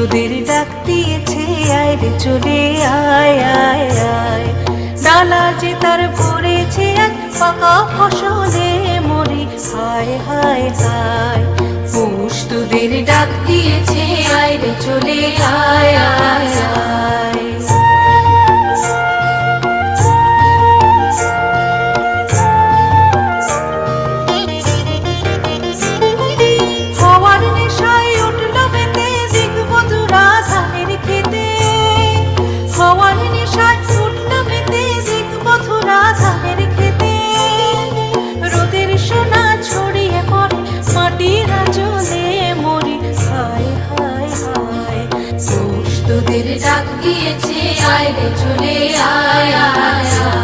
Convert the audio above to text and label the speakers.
Speaker 1: তোদের ডাক দিয়েছে, আয় রে চলে আয় আয় আয়। ডালা যে তার ভরেছে আজ পাকা ফসলে মরি, হায় হায় হায়। পৌষ তোদের ডাক দিয়েছে, আয় রে চলে আয় আয় আয়। তোদের ডাক দিয়েছে, আয় রে চলে আয় আয়।